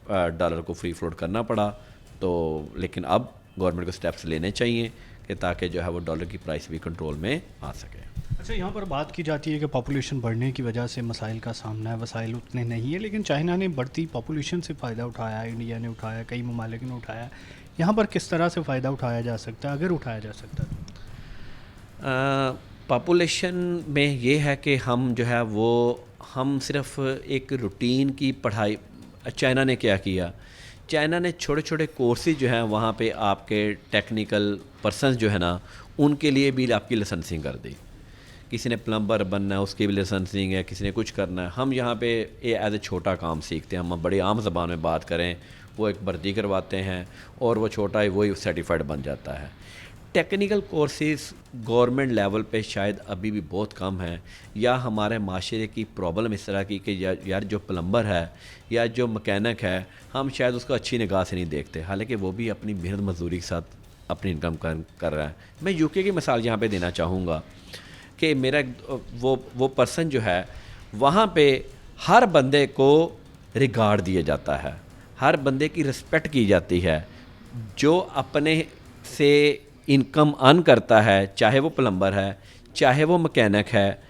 डॉलर को फ्री फ्लोट करना पड़ा। तो लेकिन अब गवर्नमेंट को स्टेप्स लेने चाहिए कि ताकि जो है वो डॉलर की प्राइस भी कंट्रोल में आ सके। अच्छा, यहाँ पर बात की जाती है कि पॉपुलेशन बढ़ने की वजह से मसाइल का सामना है, वसाइल उतने नहीं है, लेकिन चाइना ने बढ़ती पॉपुलेशन से फ़ायदा उठाया, इंडिया ने उठाया, कई ममालिक ने उठाया। यहाँ पर किस तरह से फ़ायदा उठाया जा सकता है, अगर उठाया जा सकता है? पॉपुलेशन में ये है कि हम जो है वो हम सिर्फ एक रूटीन की पढ़ाई, चाइना ने क्या किया, चाइना ने छोटे छोटे कोर्सेज जो हैं वहाँ पे आपके टेक्निकल पर्सनस जो है ना उनके लिए भी आपकी लाइसेंसिंग कर दी। किसी ने प्लम्बर बनना है उसकी भी लाइसेंसिंग है, किसी ने कुछ करना है। हम यहाँ पे एज ए छोटा काम सीखते हैं, हम बड़ी आम ज़बान में बात करें, वो एक भर्ती करवाते हैं और वो छोटा ही वही सर्टिफाइड बन जाता है। टेक्निकल कोर्सेज गवर्नमेंट लेवल पे शायद अभी भी बहुत कम है, या हमारे माशरे की प्रॉब्लम इस तरह की कि यार जो प्लम्बर है या जो मैकेनिक है हम शायद उसको अच्छी निगाह से नहीं देखते, हालांकि वो भी अपनी मेहनत मजदूरी के साथ अपनी इनकम कर रहा है। मैं यूके की मिसाल यहाँ पे देना चाहूँगा कि मेरा वो पर्सन जो है वहाँ पे हर बंदे को रिगार्ड दिया जाता है, हर बंदे की रिस्पेक्ट की जाती है। जो अपने से इनकम अर्न करता है, चाहे वो प्लम्बर है, चाहे वो मैकेनिक है,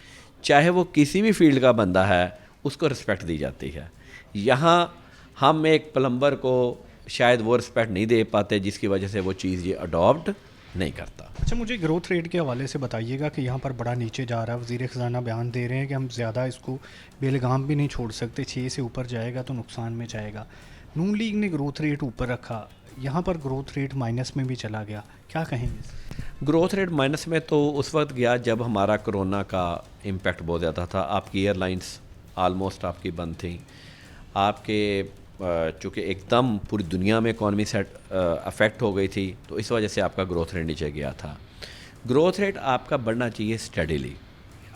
चाहे वो किसी भी फील्ड का बंदा है, उसको रिस्पेक्ट दी जाती है। यहाँ हम एक प्लम्बर को शायद वो रिस्पेक्ट नहीं दे पाते, जिसकी वजह से वो चीज़ ये अडॉप्ट नहीं करता। अच्छा, मुझे ग्रोथ रेट के हवाले से बताइएगा कि यहाँ पर बड़ा नीचे जा रहा है। वज़ीर ख़ज़ाना बयान दे रहे हैं कि हम ज़्यादा इसको बेलगाम भी नहीं छोड़ सकते, 6 से ऊपर जाएगा तो नुकसान में जाएगा। नून लीग ने ग्रोथ रेट ऊपर रखा, यहाँ पर ग्रोथ रेट माइनस में भी चला गया, क्या कहेंगे? ग्रोथ रेट माइनस में तो उस वक्त गया जब हमारा कोरोना का इम्पेक्ट बहुत ज़्यादा था। आपकी एयरलाइंस आलमोस्ट आपकी बंद थी, आपके चूँकि एकदम पूरी दुनिया में इकॉनमी सेट अफेक्ट हो गई थी, तो इस वजह से आपका ग्रोथ रेट नीचे गया था। ग्रोथ रेट आपका बढ़ना चाहिए स्टडीली।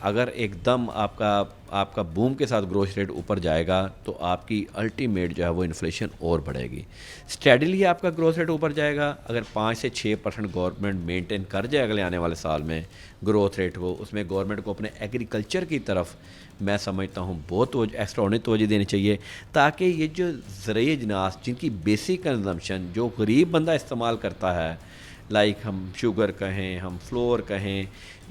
अगर एकदम आपका बूम के साथ ग्रोथ रेट ऊपर जाएगा तो आपकी अल्टीमेट जो है वो इन्फ्लेशन और बढ़ेगी। स्टडीली आपका ग्रोथ रेट ऊपर जाएगा। अगर 5 से 6% गवर्नमेंट मेंटेन कर जाए अगले आने वाले साल में ग्रोथ रेट को, उसमें गवर्नमेंट को अपने एग्रीकल्चर की तरफ मैं समझता हूँ बहुत एक्स्ट्राऑर्डिनरी तवज्जो देनी चाहिए, ताकि ये जो ज़रिए अजनास जिनकी बेसिक कंजम्पशन जो गरीब बंदा इस्तेमाल करता है, लाइक हम शुगर कहें, हम फ्लोर कहें,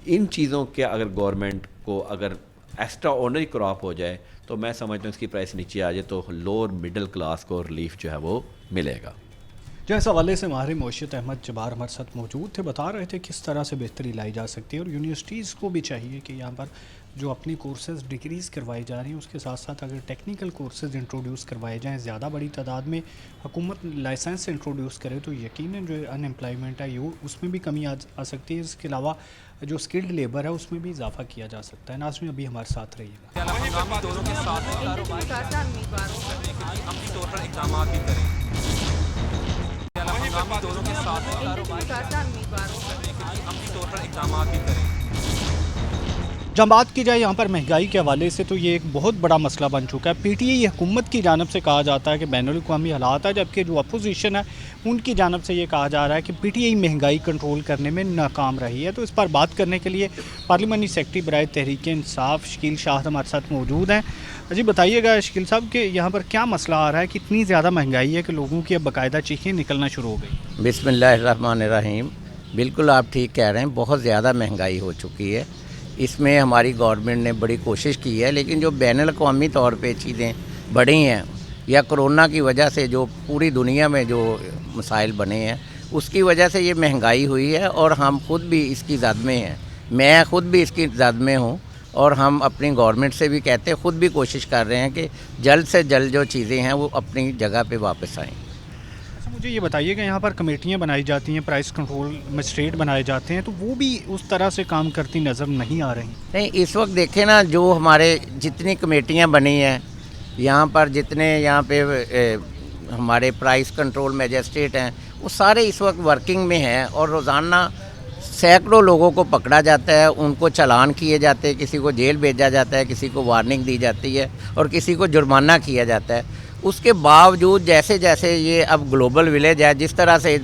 इन चीज़ों के अगर गवर्नमेंट को अगर एक्स्ट्रा ऑर्डनरी क्रॉप हो जाए तो मैं समझता हूँ इसकी प्राइस नीचे आ जाए तो लोअर मिडिल क्लास को रिलीफ जो है वो मिलेगा। जो इस हवाले से हमारे मोर्शिद अहमद जब्बार हमारे साथ मौजूद थे, बता रहे थे किस तरह से बेहतरी लाई जा सकती है और यूनिवर्सिटीज़ को भी चाहिए कि यहाँ पर जो अपनी कोर्सेज़ डिग्रीज़ करवाई जा रही हैं उसके साथ साथ अगर टेक्निकल कोर्सेज़ इंट्रोड्यूस करवाए जाएँ ज़्यादा बड़ी तादाद में, हुकूमत लाइसेंस इंट्रोड्यूस करे तो यकीनन जो अनएम्प्लॉयमेंट है ये उसमें भी कमी आ सकती है। इसके अलावा जो स्किल्ड लेबर है उसमें भी इजाफा किया जा सकता है। नाज़रीन, अभी हमारे साथ रहिएगा। हंगामी दौरों के साथ अपनी तौर पर इक़दाम भी करें। हंगामी दौरों के साथ अपनी तौर पर इक़दाम भी करें। जब बात की जाए यहाँ पर महंगाई के हवाले से तो ये एक बहुत बड़ा मसला बन चुका है। पीटीआई हुकूमत की जानब से कहा जाता है कि बैनुल-अक़वामी हालात है, जबकि जो अपोजिशन है उनकी जानब से ये कहा जा रहा है कि पीटीआई महंगाई कंट्रोल करने में नाकाम रही है। तो इस पर बात करने के लिए पार्लिमानी सेक्रेटरी बराए तहरीक इंसाफ शकील शाह हमारे साथ मौजूद हैं। जी बताइएगा शकील साहब कि यहाँ पर क्या मसला आ रहा है कि इतनी ज़्यादा महंगाई है कि लोगों की अब बाकायदा चीखें निकलना शुरू हो गई? बिस्मिल्लाहिर्रहमानिर्रहीम, बिल्कुल आप ठीक कह रहे हैं, बहुत ज़्यादा महंगाई हो चुकी है। इसमें हमारी गवर्नमेंट ने बड़ी कोशिश की है, लेकिन जो बैनुल-अक़वामी तौर पे चीज़ें बढ़ी हैं या कोरोना की वजह से जो पूरी दुनिया में जो मसाइल बने हैं उसकी वजह से ये महंगाई हुई है और हम खुद भी इसकी जद में हैं। मैं खुद भी इसकी जद में हूँ और हम अपनी गवर्नमेंट से भी कहते हैं, खुद भी कोशिश कर रहे हैं कि जल्द से जल्द जो चीज़ें हैं वो अपनी जगह पे वापस आएँ। मुझे ये बताइएगा, यहाँ पर कमेटियाँ बनाई जाती हैं, प्राइस कंट्रोल मजिस्ट्रेट बनाए जाते हैं, तो वो भी उस तरह से काम करती नज़र नहीं आ रही? नहीं, इस वक्त देखें ना, जो हमारे जितनी कमेटियाँ बनी हैं यहाँ पर, जितने यहाँ पे हमारे प्राइस कंट्रोल मजिस्ट्रेट हैं, वो सारे इस वक्त वर्किंग में हैं और रोज़ाना सैकड़ों लोगों को पकड़ा जाता है, उनको चालान किए जाते हैं, किसी को जेल भेजा जाता है, किसी को वार्निंग दी जाती है और किसी को जुर्माना किया जाता है। उसके बावजूद जैसे जैसे ये अब ग्लोबल विलेज है, जिस तरह से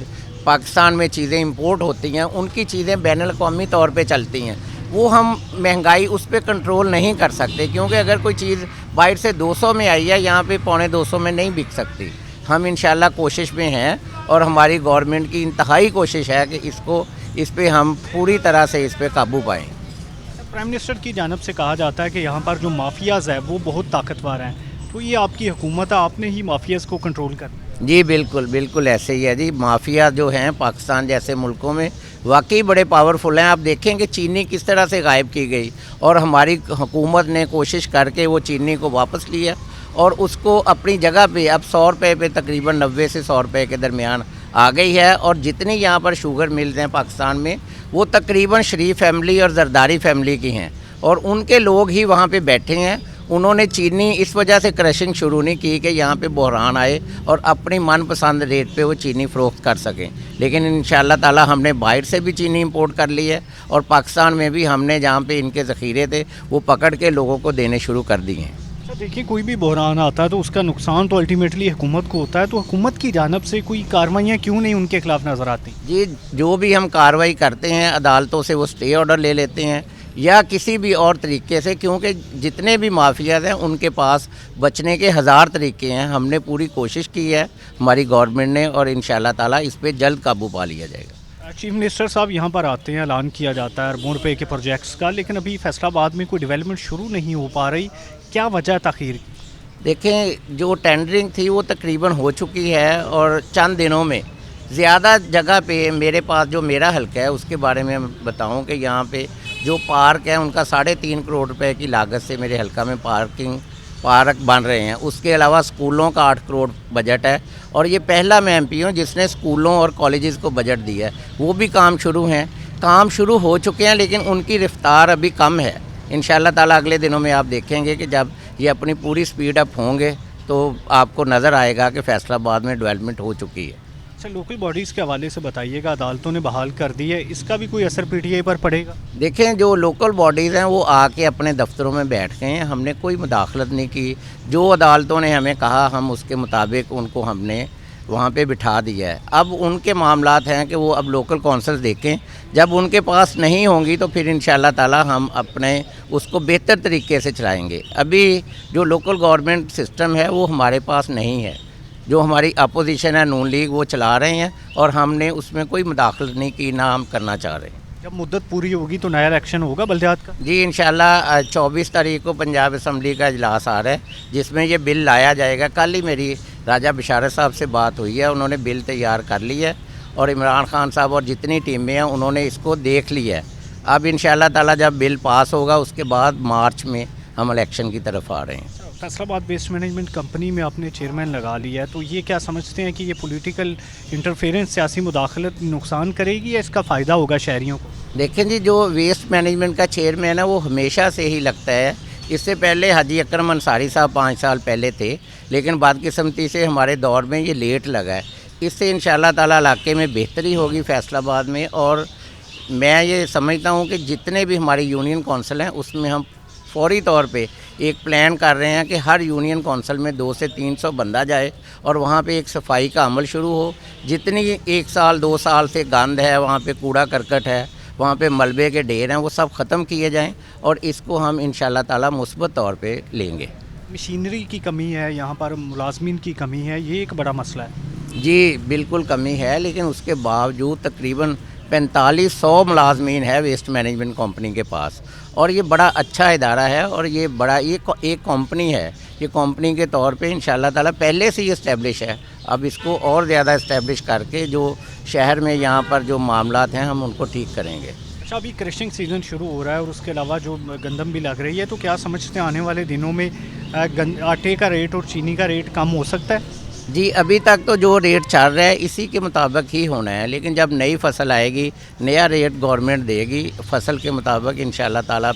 पाकिस्तान में चीज़ें इंपोर्ट होती हैं, उनकी चीज़ें बैनुल-अक़वामी तौर पे चलती हैं, वो हम महंगाई उस पर कंट्रोल नहीं कर सकते, क्योंकि अगर कोई चीज़ बाहर से 200 में आई है, यहाँ पे 250 में नहीं बिक सकती। हम इंशाल्लाह कोशिश में हैं और हमारी गवर्नमेंट की इंतहाई कोशिश है कि इस पे हम पूरी तरह से इस पे काबू पाएँ। प्राइम मिनिस्टर की जानिब से कहा जाता है कि यहाँ पर जो माफियाज़ है वो बहुत ताकतवर हैं, तो ये आपकी हुकूमत है, आपने ही माफियाज़ को कंट्रोल करना है। जी बिल्कुल बिल्कुल ऐसे ही है जी। माफिया जो हैं पाकिस्तान जैसे मुल्कों में वाकई बड़े पावरफुल हैं। आप देखेंगे चीनी किस तरह से गायब की गई और हमारी हुकूमत ने कोशिश करके वो चीनी को वापस लिया और उसको अपनी जगह पे अब 100 रुपये पे तकरीबन 90 से 100 रुपये के दरमियान आ गई है। और जितनी यहाँ पर शुगर मिल्स हैं पाकिस्तान में, वो तकरीबन शरीफ फैमिली और जरदारी फैमिली की हैं और उनके लोग ही वहाँ पे बैठे हैं। उन्होंने चीनी इस वजह से क्रशिंग शुरू नहीं की कि यहाँ पे बहरान आए और अपनी मनपसंद रेट पे वो चीनी फ़रोख्त कर सकें, लेकिन इंशाल्लाह ताला हमने बाहर से भी चीनी इंपोर्ट कर ली है और पाकिस्तान में भी हमने जहाँ पे इनके ज़ख़ीरे थे वो पकड़ के लोगों को देने शुरू कर दिए हैं। देखिए, कोई भी बहरान आता है तो उसका नुकसान तो अल्टीमेटली हुकूमत को होता है, तो हुकूमत की जानिब से कोई कार्रवाइयाँ क्यों नहीं उनके खिलाफ नज़र आती? जी, जो भी हम कार्रवाई करते हैं अदालतों से वो स्टे ऑर्डर ले लेते हैं या किसी भी और तरीके से, क्योंकि जितने भी माफियाज हैं उनके पास बचने के 1000 तरीके हैं। हमने पूरी कोशिश की है हमारी गवर्नमेंट ने और इंशाल्लाह ताला इस पर जल्द काबू पा लिया जाएगा। चीफ मिनिस्टर साहब यहाँ पर आते हैं, ऐलान किया जाता है अरबों रुपये के प्रोजेक्ट्स का, लेकिन अभी फैसलाबाद में कोई डेवलपमेंट शुरू नहीं हो पा रही, क्या वजह ताख़ीर की? देखें, जो टेंडरिंग थी वो तकरीबन हो चुकी है और चंद दिनों में ज़्यादा जगह पे मेरे पास जो मेरा हल्का है उसके बारे में बताऊं कि यहाँ पे जो पार्क है उनका 3.5 करोड़ रुपए की लागत से मेरे हल्का में पार्क बन रहे हैं। उसके अलावा स्कूलों का 8 करोड़ बजट है और ये पहला मैं एमपी हूँ जिसने स्कूलों और कॉलेजेस को बजट दिया है। वो भी काम शुरू हैं, काम शुरू हो चुके हैं, लेकिन उनकी रफ्तार अभी कम है। इंशाल्लाह ताला अगले दिनों में आप देखेंगे कि जब ये अपनी पूरी स्पीड अप होंगे तो आपको नज़र आएगा कि फैसलाबाद में डेवलपमेंट हो चुकी है। अच्छा, लोकल बॉडीज़ के हवाले से बताइएगा, अदालतों ने बहाल कर दी है, इसका भी कोई असर पीटीआई पर पड़ेगा? देखें, जो लोकल बॉडीज़ हैं वो आके अपने दफ्तरों में बैठ गए हैं, हमने कोई मुदाखलत नहीं की। जो अदालतों ने हमें कहा हम उसके मुताबिक उनको हमने वहाँ पे बिठा दिया है। अब उनके मामलात हैं कि वो अब लोकल कौंसल्स देखें, जब उनके पास नहीं होंगी तो फिर इंशाल्लाह ताला हम अपने उसको बेहतर तरीके से चलाएँगे। अभी जो लोकल गवर्नमेंट सिस्टम है वो हमारे पास नहीं है, जो हमारी अपोजिशन है नून लीग वो चला रहे हैं और हमने उसमें कोई मुदाखलत नहीं की, ना हम करना चाह रहे हैं। जब मुद्दत पूरी होगी तो नया इलेक्शन होगा बल्दियात का? जी इंशाल्लाह 24 तारीख को पंजाब असम्बली का इजलास आ रहा है जिसमें ये बिल लाया जाएगा। कल ही मेरी राजा बिशारत साहब से बात हुई है, उन्होंने बिल तैयार कर ली है और इमरान खान साहब और जितनी टीमें हैं उन्होंने इसको देख लिया है। अब इंशाल्लाह ताला जब बिल पास होगा उसके बाद मार्च में हम इलेक्शन की तरफ आ रहे हैं। फैसलाबाद वेस्ट मैनेजमेंट कंपनी में आपने चेयरमैन लगा लिया है, तो ये क्या समझते हैं कि ये पॉलिटिकल इंटरफेरेंस, सियासी मुदाखलत नुकसान करेगी या इसका फ़ायदा होगा शहरियों को? देखें जी, जो वेस्ट मैनेजमेंट का चेयरमैन है वो हमेशा से ही लगता है। इससे पहले हाजी अकरम अंसारी साहब 5 साल पहले थे, लेकिन बदकिस्मती से हमारे दौर में ये लेट लगा है। इससे इंशाल्लाह ताला इलाके में बेहतरी होगी फैसलाबाद में। और मैं ये समझता हूँ कि जितने भी हमारी यूनियन कौंसिल हैं उसमें हम फौरी तौर पे एक प्लान कर रहे हैं कि हर यूनियन कौंसिल में 200 से 300 बंदा जाए और वहाँ पे एक सफाई का अमल शुरू हो। जितनी 1 साल 2 साल से गंद है, वहाँ पे कूड़ा करकट है, वहाँ पे मलबे के ढेर हैं, वो सब ख़त्म किए जाएं और इसको हम इंशाल्लाह ताला मुस्बत तौर पे लेंगे। मशीनरी की कमी है, यहाँ पर मुलाजमीन की कमी है, ये एक बड़ा मसला है। जी बिल्कुल कमी है, लेकिन उसके बावजूद तकरीबन 4500 मुलाजमीन है वेस्ट मैनेजमेंट कंपनी के पास और ये बड़ा अच्छा इदारा है और ये बड़ा एक कंपनी है। ये कंपनी के तौर पे इंशाल्लाह ताला पहले से ही इस्टेब्लिश है। अब इसको और ज़्यादा इस्टेब्लिश करके जो शहर में यहाँ पर जो मामलात हैं हम उनको ठीक करेंगे। अच्छा, अभी क्रशिंग सीज़न शुरू हो रहा है और उसके अलावा जो गंदम भी लग रही है, तो क्या समझते हैं आने वाले दिनों में आटे का रेट और चीनी का रेट कम हो सकता है? जी अभी तक तो जो रेट चल रहा है इसी के मुताबिक ही होना है, लेकिन जब नई फसल आएगी नया रेट गवर्नमेंट देगी, फसल के मुताबिक इंशाल्लाह ताला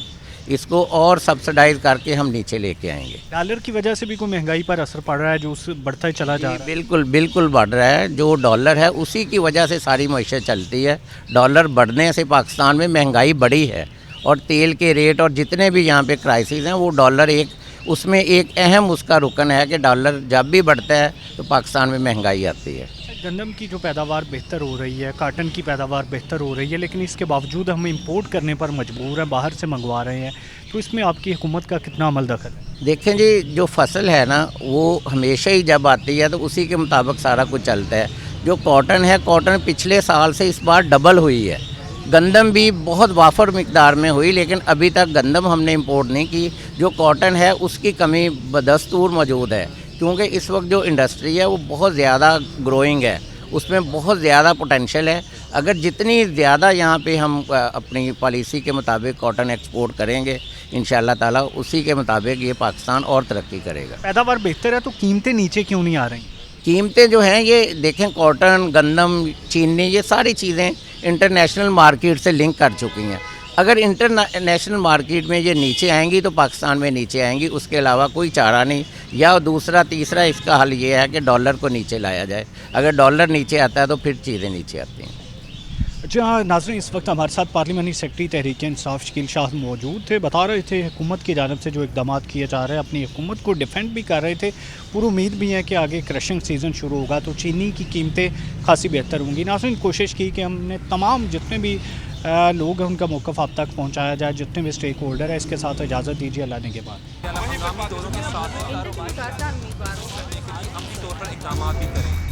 इसको और सब्सिडाइज करके हम नीचे लेके आएंगे। डॉलर की वजह से भी कोई महंगाई पर असर पड़ रहा है जो उस बढ़ता ही चला जा रहा है? बिल्कुल बिल्कुल बढ़ रहा है। जो डॉलर है उसी की वजह से सारी मईशत चलती है। डॉलर बढ़ने से पाकिस्तान में महंगाई बढ़ी है और तेल के रेट और जितने भी यहाँ पे क्राइसिस हैं वो डॉलर एक उसमें एक अहम उसका रुकन है कि डॉलर जब भी बढ़ता है तो पाकिस्तान में महंगाई आती है। गंदम की जो पैदावार बेहतर हो रही है, काटन की पैदावार बेहतर हो रही है, लेकिन इसके बावजूद हम इंपोर्ट करने पर मजबूर हैं, बाहर से मंगवा रहे हैं, तो इसमें आपकी हुकूमत का कितना अमल दखल है? देखें जी, जो फसल है ना वो हमेशा ही जब आती है तो उसी के मुताबिक सारा कुछ चलता है। जो कॉटन है, कॉटन पिछले साल से इस बार डबल हुई है। गंदम भी बहुत वाफर मिकदार में हुई, लेकिन अभी तक गंदम हमने इंपोर्ट नहीं की। जो कॉटन है उसकी कमी बदस्तूर मौजूद है, क्योंकि इस वक्त जो इंडस्ट्री है वो बहुत ज़्यादा ग्रोइंग है, उसमें बहुत ज़्यादा पोटेंशियल है। अगर जितनी ज़्यादा यहाँ पे हम अपनी पॉलिसी के मुताबिक कॉटन एक्सपोर्ट करेंगे इंशाअल्लाह ताला, उसी के मुताबिक ये पाकिस्तान और तरक्की करेगा। पैदावार बेहतर है तो कीमतें नीचे क्यों नहीं आ रही? कीमतें जो हैं ये देखें, कॉटन, गंदम, चीनी, ये सारी चीज़ें इंटरनेशनल मार्केट से लिंक कर चुकी हैं। अगर इंटरनेशनल मार्केट में ये नीचे आएंगी तो पाकिस्तान में नीचे आएंगी, उसके अलावा कोई चारा नहीं। या दूसरा तीसरा इसका हल ये है कि डॉलर को नीचे लाया जाए। अगर डॉलर नीचे आता है तो फिर चीज़ें नीचे आती हैं। जी हाँ नाज़रीन, इस वक्त हमारे साथ पार्लियामानी सेक्रेटरी तहरीक इंसाफ शकील शाह मौजूद थे। बता रहे थे हुकूमत की जानिब से जो इक़दाम किए जा रहे हैं, अपनी हुकूमत को डिफेंड भी कर रहे थे। पूरी उम्मीद भी है कि आगे क्रशिंग सीज़न शुरू होगा तो चीनी की कीमतें खासी बेहतर होंगी। नाज़रीन, कोशिश की कि हमने तमाम जितने भी लोग हैं उनका मौक़िफ़ आप तक पहुँचाया जाए, जितने भी स्टेक होल्डर है। इसके साथ इजाज़त दीजिए, अल्लाह ने के बाद हंगामी दौरों के साथ कारोबार अपनी तौर पर इक़दाम भी करें।